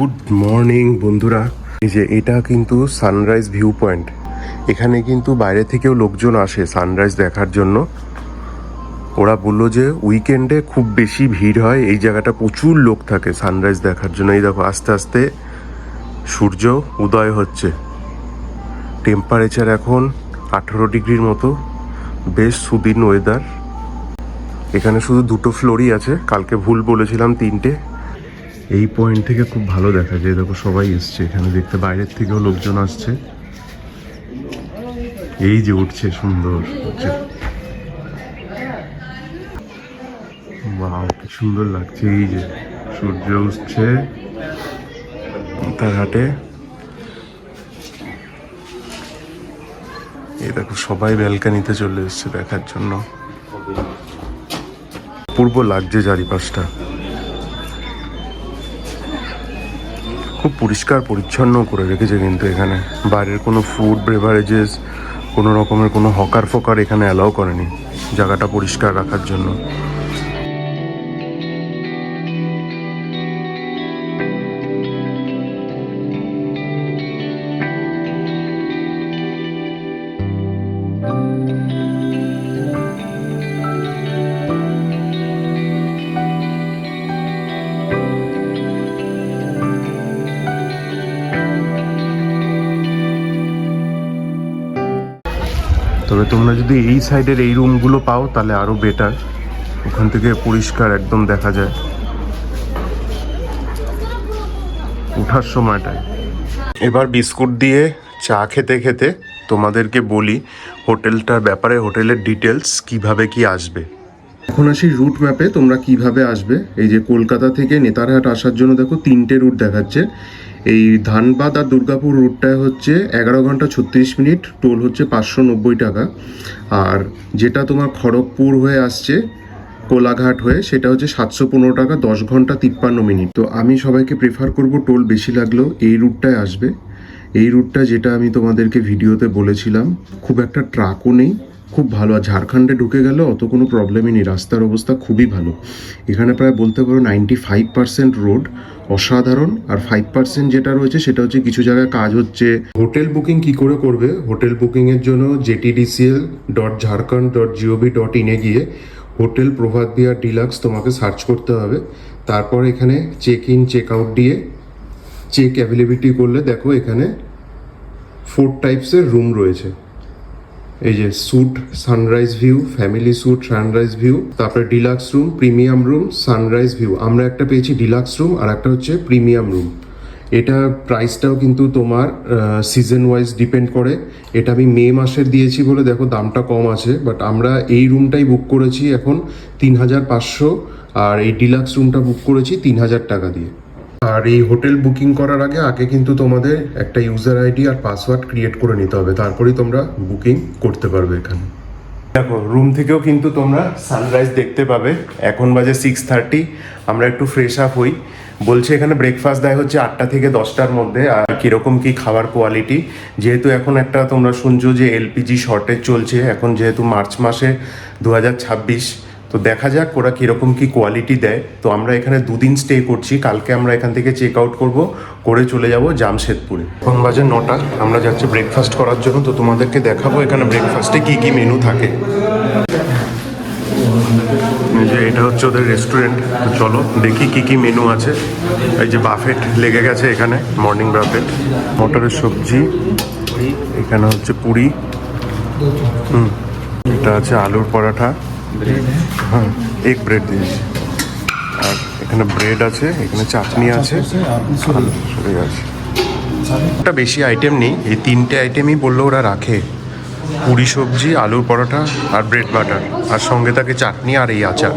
Good morning বন্ধুরা। এই যে এটা কিন্তু সানরাইজ ভিউ পয়েন্ট। এখানে কিন্তু বাইরে থেকেও লোকজন আসে সানরাইজ দেখার জন্য। ওরা বললো যে উইকেন্ডে খুব বেশি ভিড় হয়, এই জায়গাটা প্রচুর লোক থাকে সানরাইজ দেখার জন্য। এই দেখো আস্তে আস্তে সূর্য উদয় হচ্ছে। টেম্পারেচার এখন 18 ডিগ্রির মতো, বেশ সুদিন ওয়েদার। এখানে শুধু 2টো ফ্লোরই আছে, কালকে ভুল বলেছিলাম 3টে। এই পয়েন্ট থেকে খুব ভালো দেখা যায়। দেখো সবাই এসছে এখানে দেখতে, বাইরের থেকেও লোকজন আসছে। এই যে উঠছে, সুন্দর হচ্ছে, বাহ কি সুন্দর লাগছে। এই যে সূর্য উঠছে তার হাটে। এই দেখো সবাই ব্যালকানিতে চলে এসছে দেখার জন্য। পূর্ব লাগছে চারিপাশটা, খুব পরিষ্কার পরিচ্ছন্ন করে রেখেছে কিন্তু এখানে। বাইরের কোনো ফুড বেভারেজেস, কোনো রকমের কোনো হকার ফকার এখানে অ্যালাউ করেনি, জায়গাটা পরিষ্কার রাখার জন্য। তবে তোমরা যদি এই সাইডের এই রুমগুলো পাও তাহলে আরও বেটার, ওখান থেকে পরিষ্কার একদম দেখা যায় ওঠার সময়টায়। এবার বিস্কুট দিয়ে চা খেতে খেতে তোমাদেরকে বলি হোটেলটার ব্যাপারে, হোটেলের ডিটেলস কিভাবে কি আসবে। এখন আসি রুট ম্যাপে তোমরা কিভাবে আসবে। এই যে কলকাতা থেকে নেতারহাট আসার জন্য দেখো 3টে রুট দেখাচ্ছে। এই ধানবাদ আর দুর্গাপুর রুটটায় হচ্ছে 11 ঘন্টা 36 মিনিট, টোল হচ্ছে 590 টাকা। আর যেটা তোমার খড়গপুর হয়ে আসছে কোলাঘাট হয়ে, সেটা হচ্ছে 715 টাকা, 10 ঘন্টা 53 মিনিট। তো আমি সবাইকে প্রেফার করব টোল বেশি লাগলেও এই রুটটায় আসবে। এই রুটটা যেটা আমি তোমাদেরকে ভিডিওতে বলেছিলাম, খুব একটা ট্রাকও নেই, খুব ভালো। আর ঝাড়খণ্ডে ঢুকে গেলে অত কোনো প্রবলেমই নেই, রাস্তার অবস্থা খুবই ভালো। এখানে প্রায় বলতে পারো 95% রোড অসাধারণ। আর 5% যেটা রয়েছে সেটা হচ্ছে কিছু জায়গায় কাজ হচ্ছে। হোটেল বুকিং কি করে করবে? হোটেল বুকিংয়ের জন্য jtdcl.jharkhand.gov.in এ গিয়ে হোটেল প্রভাত বিহার ডিলাক্স তোমাকে সার্চ করতে হবে। তারপর এখানে চেক ইন চেক আউট দিয়ে চেক অ্যাভেলেবিলিটি করলে দেখো এখানে 4 টাইপসের রুম রয়েছে। এই যে suite sunrise view, family suite sunrise view, তারপরে deluxe room, premium room, sunrise view. আমরা একটা পেয়েছি ডিলাক্স রুম আর একটা হচ্ছে প্রিমিয়াম রুম। এটা প্রাইসটাও কিন্তু তোমার সিজন ওয়াইজ ডিপেন্ড করে। এটা আমি মে মাসের দিয়েছি বলে দেখো দামটা কম আছে, বাট আমরা এই রুমটাই বুক করেছি এখন 3500, আর এই ডিলাক্স রুমটা বুক করেছি 3000 টাকা দিয়ে। আর এই হোটেল বুকিং করার আগে কিন্তু তোমাদের একটা ইউজার আইডি আর পাসওয়ার্ড ক্রিয়েট করে নিতে হবে, তারপরেই তোমরা বুকিং করতে পারবে এখানে। দেখো রুম থেকেও কিন্তু তোমরা সানরাইজ দেখতে পাবে। এখন বাজে 6:30, আমরা একটু ফ্রেশ আপ হই। বলছে এখানে ব্রেকফাস্ট দেয় হচ্ছে 8টা থেকে 10টার মধ্যে। আর কীরকম কী খাবার কোয়ালিটি, যেহেতু এখন একটা তোমরা শুনছো যে এলপিজি শর্টেজ চলছে এখন, যেহেতু মার্চ মাসে 2026, তো দেখা যাক ওরা কীরকম কী কোয়ালিটি দেয়। তো আমরা এখানে 2 দিন স্টে করছি। কালকে আমরা এখান থেকে চেক আউট করে চলে যাব জামশেদপুরে। এখন বাজে 9টা, আমরা যাচ্ছি ব্রেকফাস্ট করার জন্য। তো তোমাদেরকে দেখাবো এখানে ব্রেকফাস্টে কী কী মেনু থাকে। যে এটা হচ্ছে ওদের রেস্টুরেন্ট, তো চলো দেখি কী কী মেনু আছে। এই যে বাফেট লেগে গেছে এখানে, মর্নিং বাফেট, মটরের সবজি, এখানে হচ্ছে পুরি, এটা আছে আলুর পরাঠা, হ্যাঁ এগ ব্রেড দিয়েছি, আর এখানে ব্রেড আছে, এখানে চাটনি আছে, সবই আছে। একটা বেশি আইটেম নেই, এই 3টে আইটেমই বললো ওরা রাখে, পুরি সবজি, আলুর পরোটা আর ব্রেড বাটার, আর সঙ্গে থাকে চাটনি আর এই আচার।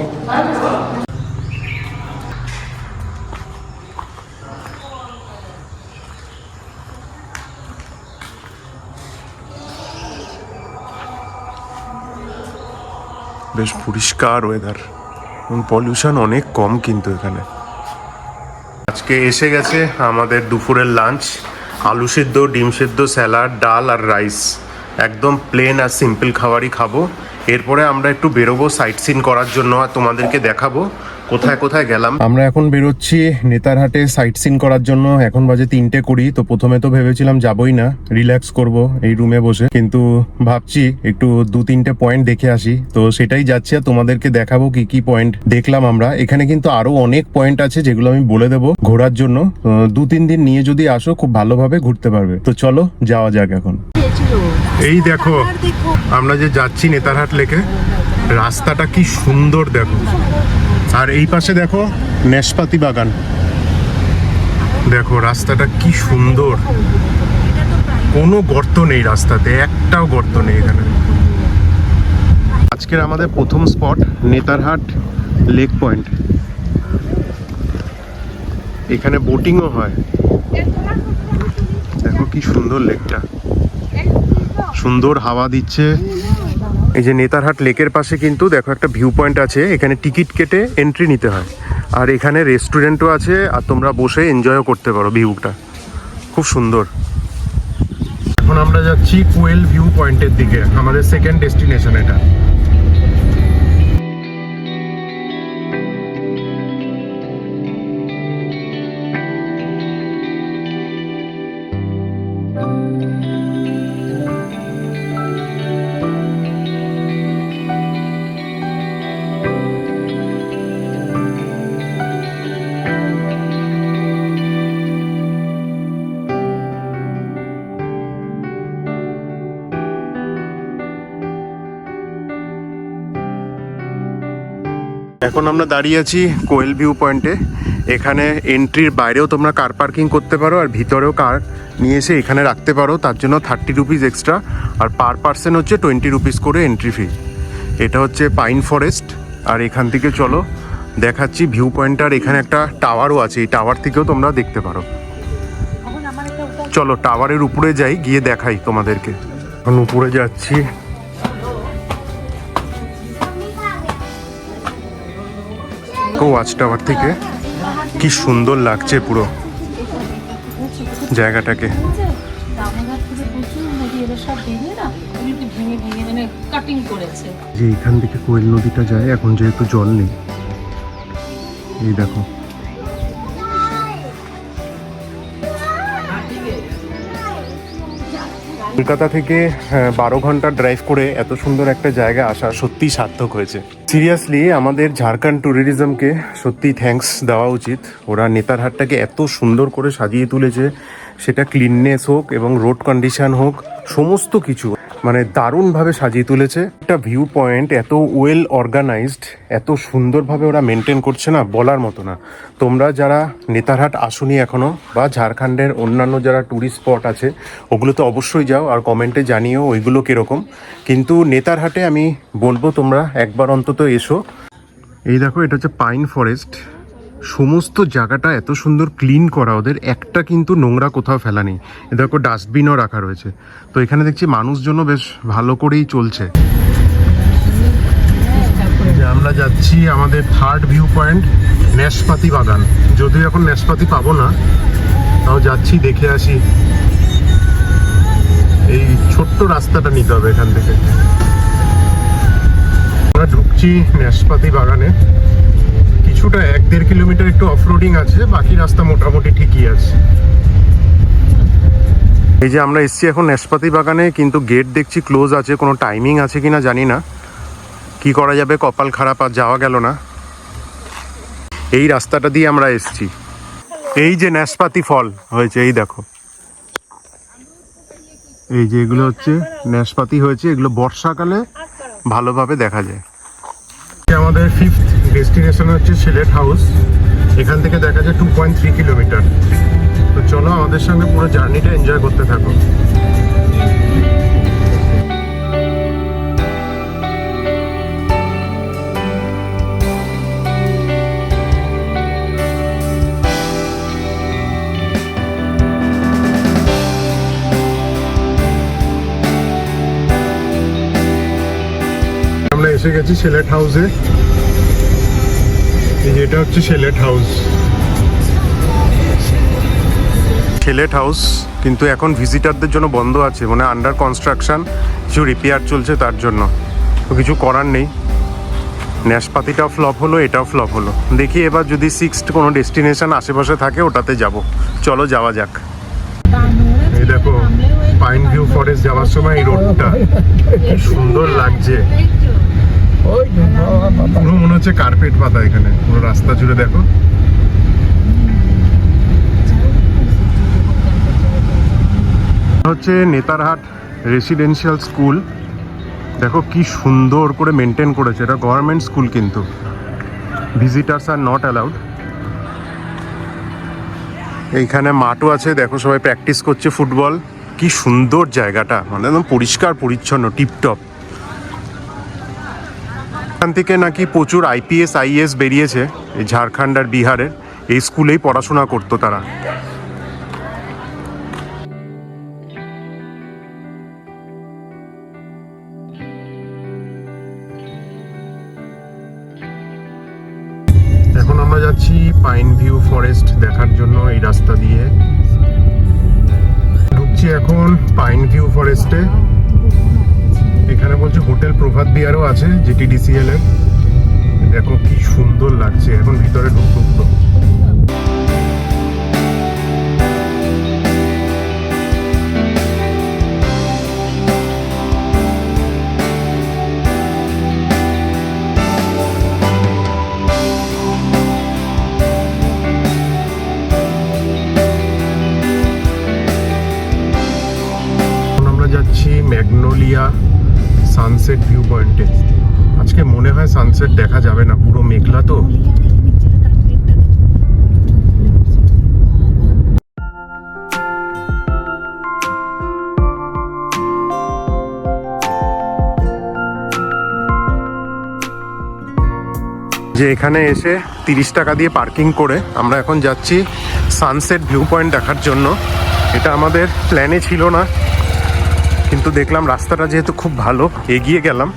বেশ পরিষ্কার ওয়েদার, পলিউশন অনেক কম কিন্তু এখানে। আজকে এসে গেছে আমাদের দুপুরের লাঞ্চ, আলু সেদ্ধ, ডিম সেদ্ধ, স্যালাড, ডাল আর রাইস। একদম প্লেন আর সিম্পল খাবারই খাবো। এরপরে আমরা একটু বেরোবো সাইট সিন করার জন্য, আর তোমাদেরকে দেখাবো কোথায় কোথায় গেলাম। আমরা এখন বেরোচ্ছি নেতারহাটে সাইট সিন করার জন্য। এখন বাজে 3:20। তো প্রথমে তো ভেবেছিলাম যাবই না, রিল্যাক্স করব এই রুমে বসে, কিন্তু ভাবছি একটু 2-3টে পয়েন্ট দেখে আসি। তো সেটাই যাচ্ছি আর তোমাদেরকে দেখাবো কি কি পয়েন্ট দেখলাম আমরা। এখানে কিন্তু আরো অনেক পয়েন্ট আছে যেগুলো আমি বলে দেবো ঘোরার জন্য। 2-3 দিন নিয়ে যদি আসো খুব ভালোভাবে ঘুরতে পারবে। তো চলো যাওয়া যাক এখন। এই দেখো আমরা যে যাচ্ছি নেতারহাট লেকে, রাস্তাটা কি সুন্দর দেখো। আর এই পাশে দেখো নাশপাতি বাগান, দেখো রাস্তাটা কি সুন্দর, কোনো গর্ত নেই রাস্তাতে, একটাও গর্ত নেই এখানে। আজকের আমাদের প্রথম স্পট নেতারহাট লেক পয়েন্ট। এখানে বোটিংও হয়, দেখো কি সুন্দর লেকটা, সুন্দর হাওয়া দিচ্ছে। এই যে নেতারহাট লেকের পাশে কিন্তু দেখো একটা ভিউ পয়েন্ট আছে, এখানে টিকিট কেটে এন্ট্রি নিতে হয়। আর এখানে রেস্টুরেন্টও আছে, আর তোমরা বসে এনজয়ও করতে পারো। ভিউটা খুব সুন্দর। এখন আমরা যাচ্ছি কোয়েল ভিউ পয়েন্টের দিকে, আমাদের সেকেন্ড ডেস্টিনেশন এটা। এখন আমরা দাঁড়িয়ে আছি কোয়েল ভিউ পয়েন্টে। এখানে এন্ট্রির বাইরেও তোমরা কার পার্কিং করতে পারো, আর ভিতরেও কার নিয়ে এসে এখানে রাখতে পারো। তার জন্য 30 রুপিস এক্সট্রা, আর পার পার্সন হচ্ছে 20 রুপিস করে এন্ট্রি ফি। এটা হচ্ছে পাইন ফরেস্ট। আর এখান থেকে চলো দেখাচ্ছি ভিউ পয়েন্টটার। এখানে একটা টাওয়ারও আছে, এই টাওয়ার থেকেও তোমরা দেখতে পারো। চলো টাওয়ারের উপরে যাই, গিয়ে দেখাই তোমাদেরকে। এখন উপরে যাচ্ছি। ওয়াচ টাওয়ার থেকে কি সুন্দর লাগছে পুরো জায়গাটাকে। যে এখান থেকে কোয়েল নদীটা যায়, এখন যেহেতু জল নেই, এই দেখো কলকাতা থেকে 12 ঘন্টা ড্রাইভ করে এত সুন্দর একটা জায়গা আসা সত্যিই সার্থক হয়েছে। সিরিয়াসলি আমাদের ঝাড়খণ্ড ট্যুরিজমকে সত্যি থ্যাঙ্কস দেওয়া উচিত। ওরা নেতারহাটটাকে এত সুন্দর করে সাজিয়ে তুলেছে, সেটা ক্লিননেস হোক এবং রোড কন্ডিশন হোক, সমস্ত কিছু মানে দারুণভাবে সাজিয়ে তুলেছে। একটা ভিউ পয়েন্ট এত ওয়েল অর্গানাইজড, এত সুন্দরভাবে ওরা মেনটেন করছে না, বলার মতো না। তোমরা যারা নেতারহাট আসোনি এখনও, বা ঝাড়খণ্ডের অন্যান্য যারা ট্যুরিস্ট স্পট আছে ওগুলো তো অবশ্যই যাও, আর কমেন্টে জানিও ওইগুলো কীরকম। কিন্তু নেতারহাটে আমি বলবো তোমরা একবার অন্তত এসো। এই দেখো এটা হচ্ছে পাইন ফরেস্ট, সমস্ত জায়গাটা এত সুন্দর ক্লিন করা ওদের, একটা কিন্তু নোংরা কোথাও ফেলা নেই। এ দেখো ডাস্টবিনও রাখা রয়েছে। তো এখানে দেখছি মানুষজনও বেশ ভালো করেই চলছে। আমরা যাচ্ছি আমাদের থার্ড ভিউ পয়েন্ট নাশপাতি বাগান। যদিও এখন নাশপাতি পাবো না, তাও যাচ্ছি দেখে আসি। এই ছোট্ট রাস্তাটা নিতে হবে এখান থেকে। আমরা ঢুকছি নাশপাতি বাগানে। কিছুটা 1-1.5 কিলোমিটার একটু অফরোডিং আছে, বাকি রাস্তা মোটামুটি ঠিকই আছে। এই যে আমরা এসছি এখন নাশপাতি বাগানে, কিন্তু গেট দেখছি ক্লোজ আছে। কোনো টাইমিং আছে কিনা জানি না, কি করা যাবে, কপাল খারাপ, আর যাওয়া গেল না। এই রাস্তাটা দিয়ে আমরা এসছি। এই যে নাশপাতি ফল হয়েছে, এই দেখো, এই যে এগুলো হচ্ছে নাশপাতি হয়েছে, এগুলো বর্ষাকালে ভালোভাবে দেখা যায়। আমাদের ফিফথ ডেস্টিনেশন হচ্ছে সিলেট হাউস। এখান থেকে দেখা যায় 2.3 কিলোমিটার। তো চলো আমাদের সঙ্গে পুরো জার্নিটা এনজয় করতে থাকো। আমরা এসে গেছি সিলেট হাউসে। এটা হচ্ছে সিলেট হাউস। সিলেট হাউস কিন্তু এখন ভিজিটারদের জন্য বন্ধ আছে, মানে আন্ডার কনস্ট্রাকশন, কিছু রিপেয়ার চলছে, তার জন্য তো কিছু করার নেই। ন্যাশপাতিটাও ফ্লপ হলো, এটাও ফ্লপ হলো। দেখি এবার যদি সিক্সড কোনো ডেস্টিনেশন আশেপাশে থাকে ওটাতে যাব। চলো যাওয়া যাক। এই দেখো পাইন ভিউ ফরেস্ট যাওয়ার সময় এই রোডটা সুন্দর লাগছে, পুরো মনে হচ্ছে কার্পেট পাতা এখানে পুরো রাস্তা জুড়ে। দেখো হচ্ছে নেতারহাট রেসিডেন্সিয়াল স্কুল। দেখো কি সুন্দর করে মেনটেন করেছে, এটা গভর্নমেন্ট স্কুল কিন্তু ভিজিটার্স আর নট অ্যালাউড। এইখানে মাঠও আছে, দেখো সবাই প্র্যাকটিস করছে ফুটবল। কি সুন্দর জায়গাটা, মানে একদম পরিষ্কার পরিচ্ছন্ন, টিপটপ। এখান থেকে নাকি প্রচুর আইপিএস আইএস বেরিয়েছে এই ঝাড়খণ্ড আর বিহারের, এই স্কুলেই পড়াশোনা করতো তারা। এখন আমরা যাচ্ছি পাইন ভিউ ফরেস্ট দেখার জন্য এই রাস্তা দিয়ে ঢুকছি এখন পাইন ভিউ ফরেস্টে। এখানে বলছে হোটেল প্রভাত বিহারও আছে জিটিডিসিএল এর। দেখো কি সুন্দর লাগছে, এখন ভিতরে ঢুকবো। যাচ্ছি ম্যাগনোলিয়া সানসেট ভিউ পয়েন্টে। আজকে মনে হয় সানসেট দেখা যাবে না, পুরো মেঘলা তো। যে এখানে এসে 30 টাকা দিয়ে পার্কিং করে আমরা এখন যাচ্ছি সানসেট ভিউ পয়েন্ট দেখার জন্য। এটা আমাদের প্ল্যানে ছিল না, কিন্তু দেখলাম রাস্তাটা যেহেতু খুব ভালো, এগিয়ে গেলাম।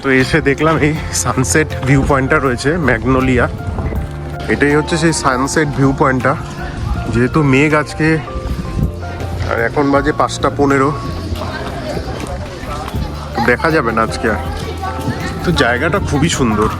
তো এসে দেখলাম এই সানসেট ভিউ পয়েন্টটা রয়েছে ম্যাগনোলিয়া। এটাই হচ্ছে সেই সানসেট ভিউ পয়েন্টটা। যেহেতু মেঘ আজকে, আর এখন বাজে 5:15, দেখা যাবে না আজকে আর। তো জায়গাটা খুবই সুন্দর।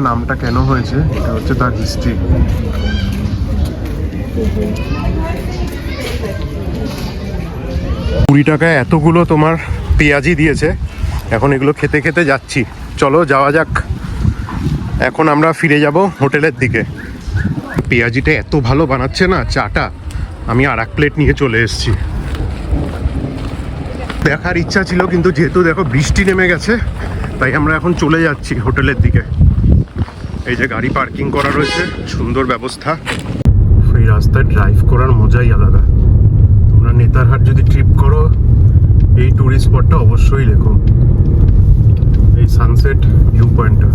নামটা কেন হয়েছে, এটা হচ্ছে তার হিস্ট্রি। 20 টাকায় এতগুলো তোমার পেঁয়াজি দিয়েছে। এখন এগুলো খেতে খেতে যাচ্ছি। চলো যাওয়া যাক। এখন আমরা ফিরে যাব হোটেলের দিকে। পেঁয়াজিটা এত ভালো বানাচ্ছে না চাটা, আমি আর এক প্লেট নিয়ে চলে এসেছি। দেখার ইচ্ছা ছিল, কিন্তু যেহেতু দেখো বৃষ্টি নেমে গেছে, তাই আমরা এখন চলে যাচ্ছি হোটেলের দিকে। এই যে গাড়ি পার্কিং করা রয়েছে, সুন্দর ব্যবস্থা। এই রাস্তায় ড্রাইভ করার মজাই আলাদা। তোমরা নেতারহাট যদি ট্রিপ করো, এই টুরিস্ট স্পটটা অবশ্যই দেখো, এই সানসেট ভিউ পয়েন্টটা।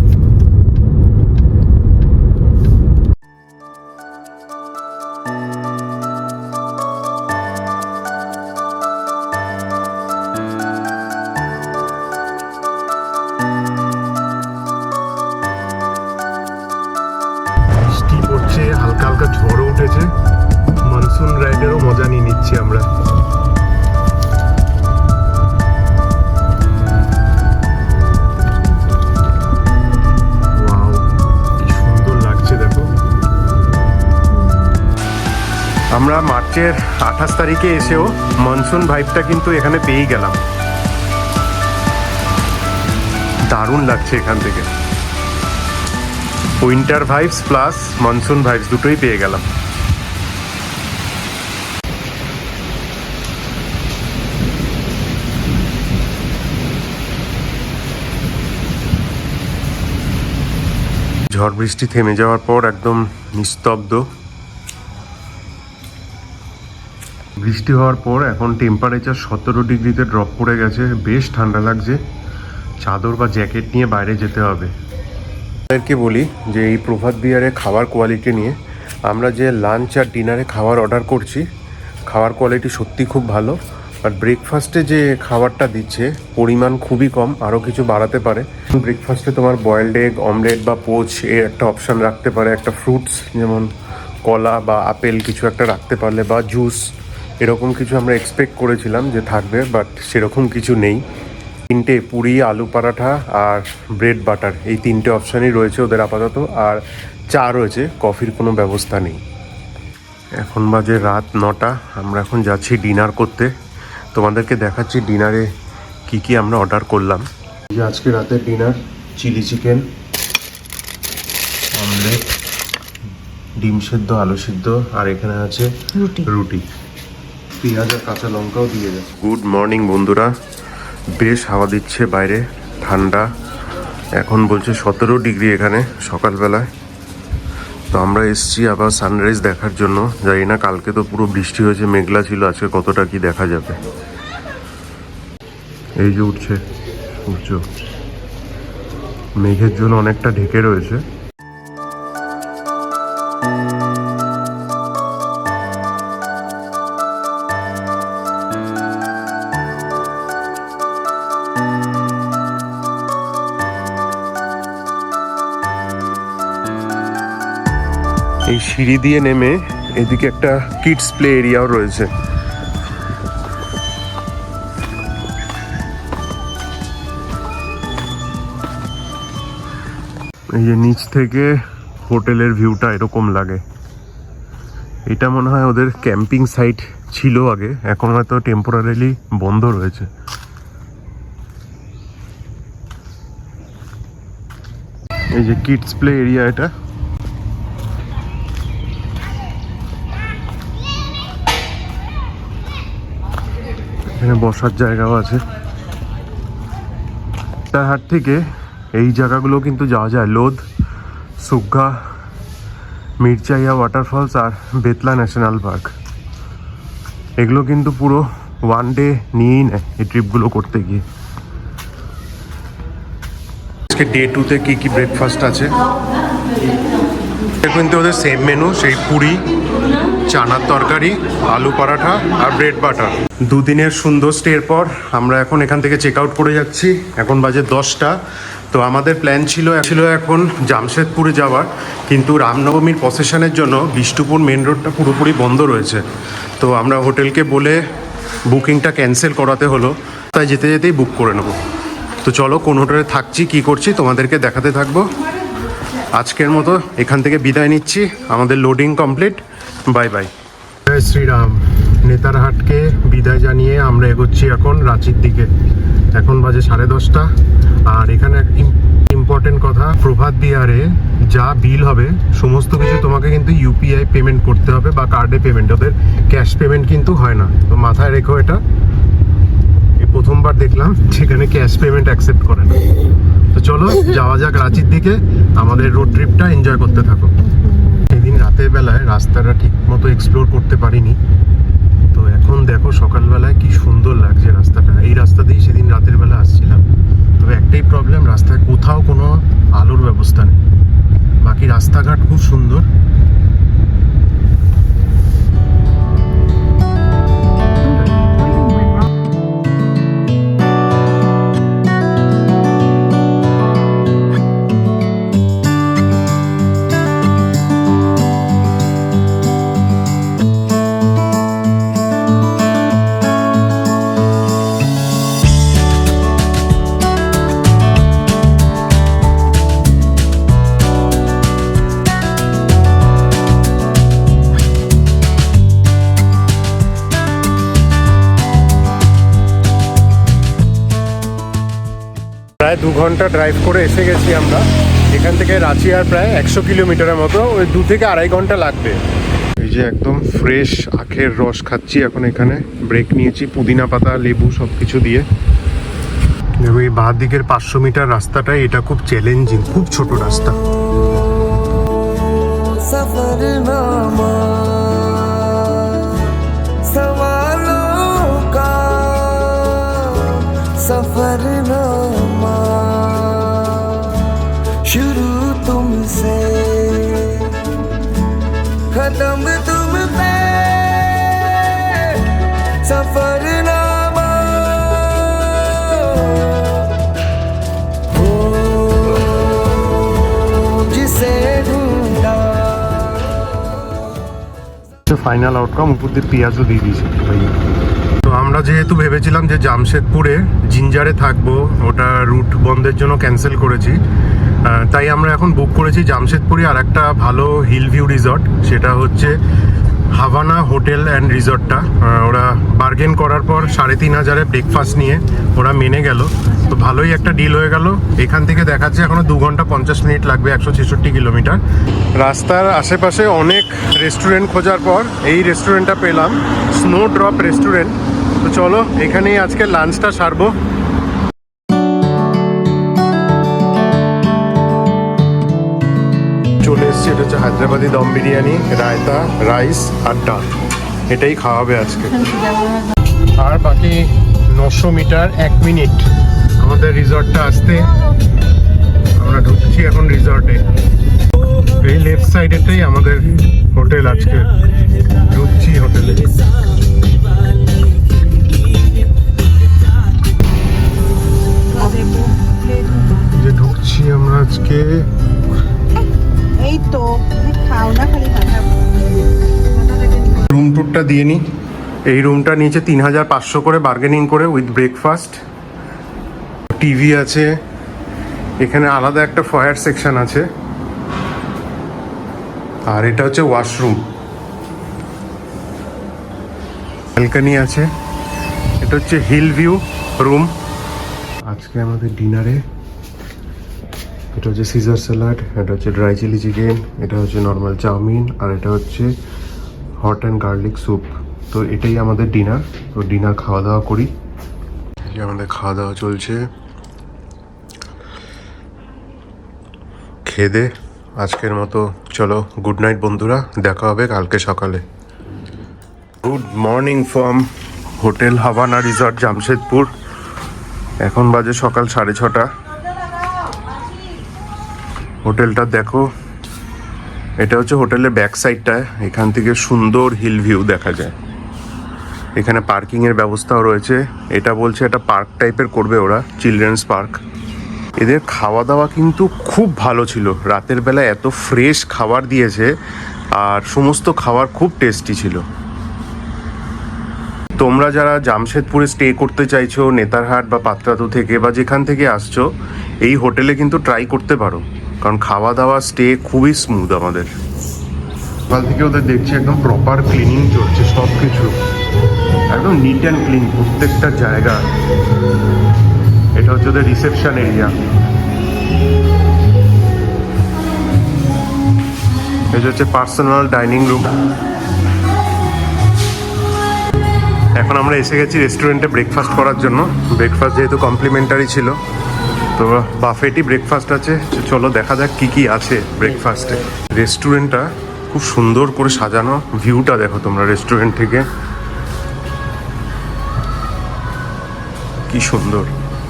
হালকা হালকা ঝড়ও উঠেছে, মনসুন রাইডেরও মজা নিয়ে নিচ্ছি আমরা। ওয়াও, কি সুন্দর লাগছে দেখো। আমরা মার্চের 28 তারিখে এসেও মনসুন ভাইবটা কিন্তু এখানে পেয়েই গেলাম। দারুণ লাগছে এখান থেকে। Winter vibes plus monsoon vibes দুটোই পেয়ে গেলাম। ঝড় বৃষ্টি থেমে যাওয়ার পর একদম নিস্তব্ধ। বৃষ্টি হওয়ার পর এখন টেম্পারেচার 17 ডিগ্রিতে ড্রপ করে গেছে, বেশ ঠান্ডা লাগছে। চাদর বা জ্যাকেট নিয়ে বাইরে যেতে হবে। তাদেরকে বলি যে এই প্রভাত বিহারে খাবার কোয়ালিটি নিয়ে, আমরা যে লাঞ্চ আর ডিনারে খাবার অর্ডার করছি, খাবার কোয়ালিটি সত্যি খুব ভালো। আর ব্রেকফাস্টে যে খাবারটা দিচ্ছে পরিমাণ খুবই কম, আরও কিছু বাড়াতে পারে। ব্রেকফাস্টে তোমার বয়েলড এগ, অমলেট বা পোচ এর একটা অপশান রাখতে পারে, একটা ফ্রুটস যেমন কলা বা আপেল কিছু একটা রাখতে পারলে, বা জুস, এরকম কিছু আমরা এক্সপেক্ট করেছিলাম যে থাকবে, বাট সেরকম কিছু নেই। তিনটে পুরি, আলু পরাঠা আর ব্রেড বাটার, এই তিনটে অপশানই রয়েছে ওদের আপাতত। আর চা রয়েছে, কফির কোনো ব্যবস্থা নেই। এখন বাজে রাত 9টা, আমরা এখন যাচ্ছি ডিনার করতে। তোমাদেরকে দেখাচ্ছি ডিনারে কি কি আমরা অর্ডার করলাম। যে আজকে রাতের ডিনার, চিলি চিকেন, অমলেট, ডিম সেদ্ধ, আলু সিদ্ধ, আর এখানে আছে রুটি, পেঁয়াজ আর কাঁচা লঙ্কাও দিয়ে দেয়। গুড মর্নিং বন্ধুরা, বেশ হাওয়া দিচ্ছে বাইরে, ঠান্ডা। এখন বলছে 17 ডিগ্রি এখানে সকালবেলায়। তো আমরা এসছি আবার সানরাইজ দেখার জন্য। জানি না, কালকে তো পুরো বৃষ্টি হয়েছে, মেঘলা ছিল, আজকে কতটা কি দেখা যাবে। এই যে উঠছে সূর্য, মেঘের জন্য অনেকটা ঢেকে রয়েছে। এই সিঁড়ি দিয়ে নেমে এদিকে একটা কিডস প্লে এরিয়াও রয়েছে। এই যে নিচ থেকে হোটেলের ভিউটা এরকম লাগে। এটা মনে হয় ওদের ক্যাম্পিং সাইট ছিল আগে, এখন হয়তো টেম্পোরারিলি বন্ধ রয়েছে। এই যে কিডস প্লে এরিয়া, এটা এখানে বসার জায়গাও আছে। তার হাট থেকে এই জায়গাগুলো কিন্তু যাওয়া যায়, লোধ, সুগা, মির্চাইয়া ওয়াটারফলস আর বেতলা ন্যাশনাল পার্ক। এগুলো কিন্তু পুরো 1 ডে নিয়েই নেয় এই ট্রিপগুলো করতে গিয়ে। আজকে ডে 2তে কী কী ব্রেকফাস্ট আছে কিন্তু ওদের সেম মেনু, সেই পুরি, চানার তরকারি, আলু পরাঠা আর ব্রেড বাটার। দুদিনের সুন্দর স্টের পর আমরা এখন এখান থেকে চেক আউট করে যাচ্ছি। এখন বাজে 10টা। তো আমাদের প্ল্যান ছিল এখন জামশেদপুরে যাওয়ার, কিন্তু রামনবমীর প্রসেশনের জন্য বিষ্ণুপুর মেন রোডটা পুরোপুরি বন্ধ রয়েছে। তো আমরা হোটেলকে বলে বুকিংটা ক্যান্সেল করাতে হলো, তাই যেতে যেতেই বুক করে নেবো। তো চলো কোন হোটেলে থাকছি, কি করছি তোমাদেরকে দেখাতে থাকবো। আজকের মতো এখান থেকে বিদায় নিচ্ছি, আমাদের loading complete. Bye bye. Jai Shriram. নেতারহাটকে বিদায় জানিয়ে আমরা এগোচ্ছি এখন রাঁচির দিকে। এখন বাজে 10:30। আর এখানে এক ইম্পর্টেন্ট কথা, প্রভাত বিহারে যা বিল হবে সমস্ত কিছু তোমাকে কিন্তু ইউপিআই পেমেন্ট করতে হবে বা কার্ডে পেমেন্ট, ওদের ক্যাশ পেমেন্ট কিন্তু হয় না। তো মাথায় রেখো এটা। এই প্রথমবার দেখলাম সেখানে ক্যাশ পেমেন্ট অ্যাকসেপ্ট করে না। তো চলো যাওয়া যাক রাঁচির দিকে, আমাদের রোড ট্রিপটা এনজয় করতে থাকো। সেদিন রাতের বেলায় রাস্তাটা ঠিক মতো এক্সপ্লোর করতে পারিনি, তো এখন দেখো সকালবেলায় কি সুন্দর লাগছে রাস্তাটা। এই রাস্তা দিয়েই সেদিন রাতের বেলা আসছিলাম, তবে একটাই প্রবলেম, রাস্তায় কোথাও কোনো আলোর ব্যবস্থা নেই, বাকি রাস্তাঘাট খুব সুন্দর। প্রায় 2 ঘন্টা ড্রাইভ করে এসে গেছি আমরা। এখান থেকে রাঁচি আর প্রায় 100 কিলোমিটারের মতো, ওই 2 থেকে আড়াই ঘন্টা লাগবে। এই যে একদম ফ্রেশ আখের রস খাচ্ছি এখন। এখানে ব্রেক নিয়েছি পুদিনা পাতা, লেবু সব কিছু দিয়ে। দেখো এই বাঁ দিকের 500 মিটার রাস্তাটাই, এটা খুব চ্যালেঞ্জিং, খুব ছোট রাস্তা। সফরনামা সওয়ালোं का सफरनामा शुरू तुमसे खत्म तुम पे सफरनामा। ফাইনাল আউটকাম, উপর দিয়ে পেঁয়াজও দিয়ে দিয়েছে। তো আমরা যেহেতু ভেবেছিলাম যে জামশেদপুরে জিঞ্জারে থাকবো, ওটা রুট বন্ধের জন্য ক্যান্সেল করেছি, তাই আমরা এখন বুক করেছি জামশেদপুরে আর একটা ভালো হিল ভিউ রিসর্ট, সেটা হচ্ছে হাভানা হোটেল অ্যান্ড রিসর্টটা। ওরা বার্গেন করার পর 3,500 ব্রেকফাস্ট নিয়ে ওরা মেনে গেল, তো ভালোই একটা ডিল হয়ে গেল। এখান থেকে দেখাচ্ছে এখনো 2 ঘন্টা 50 মিনিট লাগবে, 166 কিলোমিটার। রাস্তার আশেপাশে অনেক রেস্টুরেন্ট খোঁজার পর এই রেস্টুরেন্টটা পেলাম, স্নো ড্রপ রেস্টুরেন্ট। তো চলো এখানেই আজকে লাঞ্চটা সারবো। চলে এসছি, এটা হচ্ছে হায়দ্রাবাদি দম বিরিয়ানি, রায়তা, রাইস আর ডাল, এটাই খাওয়া হবে আজকে। আর বাকি 900 মিটার 1 মিনিট আমাদের রিসর্টটা আসতে। আমরা ঢুকছি এখন রিসর্টে, এই লেফট সাইডেতেই আমাদের হোটেল। আজকে ঢুকছি হোটেলে। যে ঢুকছি আমরা আজকে, এই তো খাও না খালি মাথা। রুম ট্যুরটা দিয়ে নিই। এই রুমটা নিচে 3,500 করে বার্গেনিং করে উইথ ব্রেকফাস্ট, টিভি আছে, এখানে আলাদা একটা ফায়ার সেকশন আছে, আর এটা হচ্ছে ওয়াশরুম, ব্যালকনি আছে। এটা হচ্ছে হিল ভিউ রুম। আজকে আমাদের ডিনারে এটা হচ্ছে সিজার স্যালাড, এটা হচ্ছে ড্রাই চিলি চিকেন, এটা হচ্ছে নর্মাল চাউমিন, আর এটা হচ্ছে হট অ্যান্ড গার্লিক স্যুপ। তো এটাই আমাদের ডিনার। তো ডিনার খাওয়া দাওয়া করি। এই যে আমাদের খাওয়া দাওয়া চলছে, খেয়ে দে আজকের মতো চলো গুড নাইট বন্ধুরা, দেখা হবে কালকে সকালে। Good morning from hotel Havana resort Jamshedpur. এখন বাজে সকাল 6:30। হোটেলটা দেখো, এটা হচ্ছে হোটেলের ব্যাক সাইডটা, এখান থেকে সুন্দর হিল ভিউ দেখা যায়। এখানে পার্কিংয়ের ব্যবস্থাও রয়েছে। এটা বলছে এটা পার্ক টাইপের করবে ওরা, চিলড্রেন্স পার্ক। এদের খাওয়া দাওয়া কিন্তু খুব ভালো ছিল, রাতের বেলা এত ফ্রেশ খাবার দিয়েছে, আর সমস্ত খাবার খুব টেস্টি ছিল। তোমরা যারা জামশেদপুরে স্টে করতে চাইছো, নেতারহাট বা পাত্রাতু থেকে বা যেখান থেকে আসছো, এই হোটেলে কিন্তু ট্রাই করতে পারো, কারণ খাওয়া দাওয়া স্টে খুবই স্মুথ আমাদের। সকাল থেকে ওদের দেখছি একদম প্রপার ক্লিনিং চলছে, সব কিছু একদম নিট অ্যান্ড ক্লিন প্রত্যেকটা জায়গা। এটা হচ্ছে ওদের রিসেপশন এরিয়া। এটা হচ্ছে পার্সোনাল ডাইনিং রুম। এখন আমরা এসে গেছি রেস্টুরেন্টে ব্রেকফাস্ট করার জন্য। ব্রেকফাস্ট যেহেতু কমপ্লিমেন্টারি ছিল, তো বাফেটই ব্রেকফাস্ট আছে। চলো দেখা যাক কি কি আছে ব্রেকফাস্টে। রেস্টুরেন্টটা খুব সুন্দর করে সাজানো, ভিউটা দেখো তোমরা রেস্টুরেন্ট থেকে, কি সুন্দর।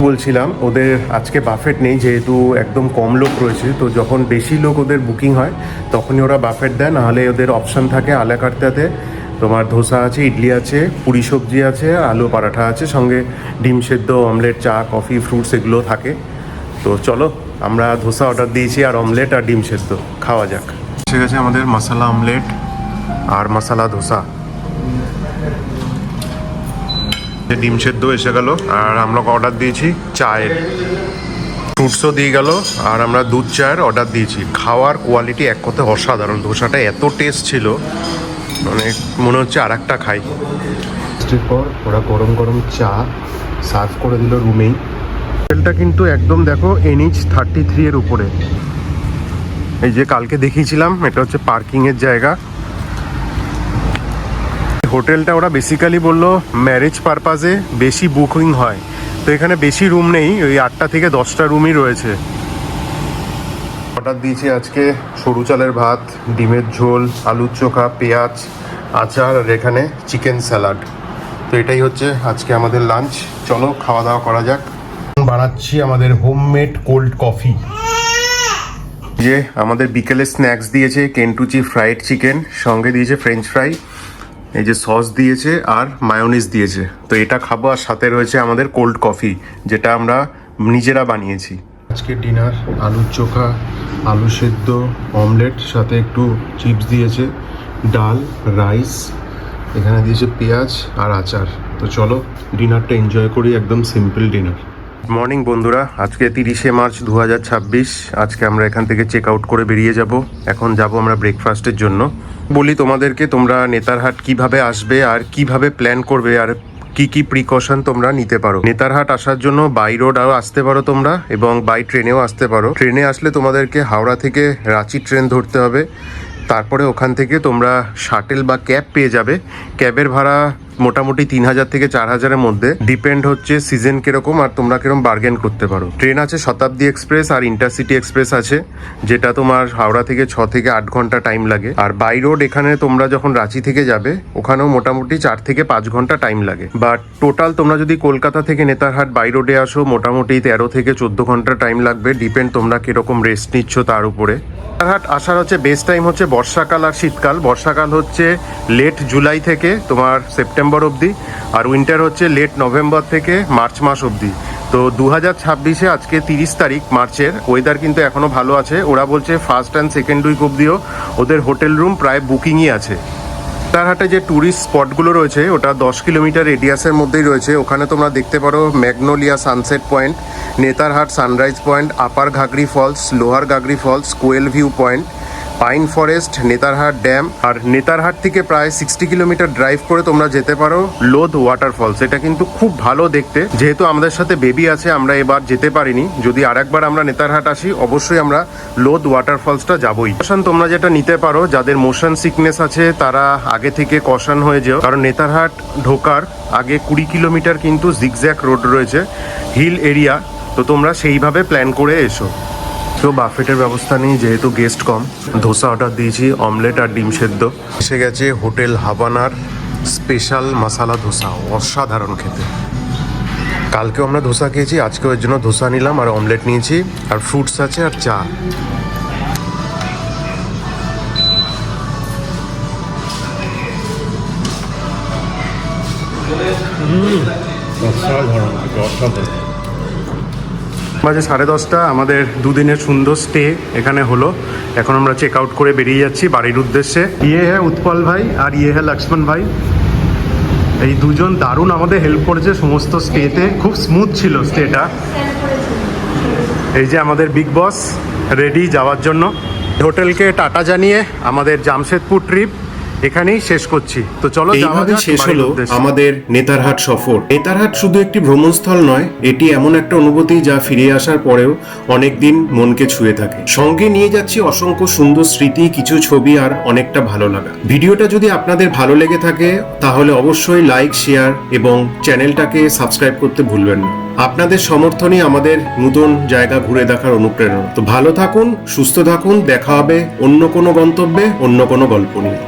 বলছিলাম ওদের আজকে বাফেট নেই, যেহেতু একদম কম লোক রয়েছে, তো যখন বেশি লোক ওদের বুকিং হয় তখনই ওরা বাফেট দেয়, নাহলে ওদের অপশান থাকে আলা কার্তাতে। তোমার ধোসা আছে, ইডলি আছে, পুরি সবজি আছে, আলু পরাঠা আছে, সঙ্গে ডিম সেদ্ধ, অমলেট, চা, কফি, ফ্রুটস এগুলো থাকে। তো চলো আমরা ধোসা অর্ডার দিয়েছি, আর অমলেট আর ডিম সেদ্ধ, খাওয়া যাক। ঠিক আছে, আমাদের মশলা অমলেট আর মশলা ধোসা, ডিম সেদ্ধ এসে গেল, আর আমরা অর্ডার দিয়েছি চায়ের, ফ্রুটসও দিয়ে গেল, আর আমরা দুধ চায়ের অর্ডার দিয়েছি। খাওয়ার কোয়ালিটি এক কথায় অসাধারণ। ধোসাটা এত টেস্ট ছিল, মানে মনে হচ্ছে আর একটা খাই। পর ওরা গরম গরম চা সার্ভ করে দিল রুমেই। হোটেলটা কিন্তু একদম দেখো NH 33 এর উপরে। এই যে কালকে দেখিয়েছিলাম, এটা হচ্ছে পার্কিংয়ের জায়গা। হোটেলটা ওরা বেসিক্যালি বললো ম্যারেজ পারপাসে বেশি বুকিং হয়, তো এখানে বেশি রুম নেই, ওই 8টা থেকে 10টা রুমই রয়েছে। অর্ডার দিয়েছি আজকে সরু চালের ভাত, ডিমের ঝোল, আলুর চোখা, পেঁয়াজ, আচার, আর এখানে চিকেন স্যালাড। তো এটাই হচ্ছে আজকে আমাদের লাঞ্চ। চলো খাওয়া দাওয়া করা যাক। বানাচ্ছি আমাদের হোমমেড কোল্ড কফি। যে আমাদের বিকেলে স্ন্যাক্স দিয়েছে কেন্টুচি ফ্রাইড চিকেন, সঙ্গে দিয়েছে ফ্রেঞ্চ ফ্রাই, এই যে সস দিয়েছে আর মায়োনিজ দিয়েছে। তো এটা খাবো, আর সাথে রয়েছে আমাদের কোল্ড কফি, যেটা আমরা নিজেরা বানিয়েছি। আজকে ডিনার আলুর চোখা, আলু সেদ্ধ, অমলেট, সাথে একটু চিপস দিয়েছে, ডাল, রাইস, এখানে দিয়েছে পেঁয়াজ আর আচার। তো চলো ডিনারটা এনজয় করি, একদম সিম্পল ডিনার। মর্নিং বন্ধুরা, আজকে 30শে মার্চ 2026। আজকে আমরা এখান থেকে চেক আউট করে বেরিয়ে যাব। এখন যাব আমরা ব্রেকফাস্টের জন্য। বলি তোমাদেরকে, তোমরা নেতারহাট কিভাবে আসবে আর কিভাবে প্ল্যান করবে আর কি কি প্রিকশন তোমরা নিতে পারো। নেতারহাট আসার জন্য বাই রোডও আসতে পারো তোমরা, এবং বাই ট্রেনেও আসতে পারো। ট্রেনে আসলে তোমাদেরকে হাওড়া থেকে রাঁচি ট্রেন ধরতে হবে। তারপরে ওখান থেকে তোমরা শাটেল বা ক্যাব পেয়ে যাবে। ক্যাবের ভাড়া মোটামুটি 3000 থেকে 4000-এর মধ্যে, ডিপেন্ড হচ্ছে সিজন কিরকম আর তোমরা কিরকম বার্গেন করতে পারো। ট্রেন আছে শতাব্দী এক্সপ্রেস আর ইন্টারসিটি এক্সপ্রেস আছে, যেটা তোমার হাওড়া থেকে 6 থেকে 8 ঘন্টা টাইম লাগে। আর বাই রোড এখানে তোমরা যখন রাঁচি থেকে যাবে ওখানেও মোটামুটি 4 থেকে 5 ঘন্টা টাইম লাগে। বাট টোটাল তোমরা যদি কলকাতা থেকে নেতারহাট বাই রোডে আসো মোটামুটি 13 থেকে 14 ঘন্টা টাইম লাগবে, ডিপেন্ড তোমরা কিরকম রেস্ট নিচ্ছ তার উপরে। নেতারহাট আসার হচ্ছে বেস্ট টাইম হচ্ছে বর্ষাকাল আর শীতকাল। বর্ষাকাল হচ্ছে লেট জুলাই থেকে তোমার সেপ্টেম্বর অবধি, আর উইন্টার হচ্ছে লেট নভেম্বর থেকে মার্চ মাস অবধি। তো 2026-এ আজকে 30 তারিখ মার্চের, ওয়েদার কিন্তু এখনও ভালো আছে। ওরা বলছে ফার্স্ট অ্যান্ড সেকেন্ড উইক অবধিও ওদের হোটেল রুম প্রায় বুকিংই আছে। নেতারহাটে যে ট্যুরিস্ট স্পটগুলো রয়েছে ওটা 10 কিলোমিটার রেডিয়াসের মধ্যেই রয়েছে। ওখানে তোমরা দেখতে পারো magnolia sunset point, Netarhat sunrise point, upper Ghaghri falls, lower Ghaghri falls, Koel view point, pine forest, Netarhat dam. আর নেতারহাট থেকে প্রায় 60 কিলোমিটার ড্রাইভ করে তোমরা যেতে পারো লোধ ওয়াটারফলস। এটা কিন্তু খুব ভালো দেখতে। যেহেতু আমাদের সাথে বেবি আছে আমরা এবার যেতে পারিনি, যদি আরেকবার আমরা নেতারহাট আসি অবশ্যই আমরা লোধ ওয়াটারফলসটা যাবোই। কশন তোমরা যেটা নিতে পারো, যাদের মোশন সিকনেস আছে তারা আগে থেকে কশন হয়ে যেও, কারণ নেতারহাট ঢোকার আগে 20 কিলোমিটার কিন্তু জিগজ্যাগ রোড রয়েছে, হিল এরিয়া। তো তোমরা সেইভাবে প্ল্যান করে এসো। তো বাফেটের ব্যবস্থা নেই যেহেতু গেস্ট কম। ধোসা অর্ডার দিয়েছি, অমলেট আর ডিম সেদ্ধ। এসে গেছে হোটেল হাভানার স্পেশাল মশালা ধোসা, অসাধারণ খেতে। কালকেও আমরা ধোসা খেয়েছি, আজকেও এর জন্য ধোসা নিলাম আর অমলেট নিয়েছি, আর ফ্রুটস আছে আর চা। বাজে 10:30। আমাদের দুদিনের সুন্দর স্টে এখানে হলো। এখন আমরা চেক আউট করে বেরিয়ে যাচ্ছি বাড়ির উদ্দেশ্যে। ইয়ে হ্যাঁ উৎপল ভাই আর ইয়ে হ্যাঁ লক্ষ্মণ ভাই, এই দুজন দারুণ আমাদের হেল্প করেছে সমস্ত স্টেতে। খুব স্মুথ ছিল স্টেটা। এই যে আমাদের বিগ বস রেডি যাওয়ার জন্য। হোটেলকে টাটা জানিয়ে আমাদের জামশেদপুর ট্রিপ এখানেই শেষ করছি। তো চলো এইভাবে শেষ হলো আমাদের নেতারহাট সফর। নেতারহাট শুধু একটি ভ্রমণস্থল নয়, এটি এমন একটা অনুভূতি যা ফিরে আসার পরেও অনেকদিন মনকে ছুঁয়ে থাকে। সঙ্গে নিয়ে যাচ্ছি অসংখ্য সুন্দর স্মৃতি, কিছু ছবি আর অনেকটা ভালো লাগা। ভিডিওটা যদি আপনাদের ভালো লেগে থাকে তাহলে অবশ্যই লাইক, শেয়ার এবং চ্যানেলটাকে সাবস্ক্রাইব করতে ভুলবেন না। আপনাদের সমর্থনই আমাদের নতুন জায়গা ঘুরে দেখার অনুপ্রেরণা। তো ভালো থাকুন, সুস্থ থাকুন, দেখা হবে অন্য কোনো গন্তব্যে অন্য কোনো গল্প নিয়ে।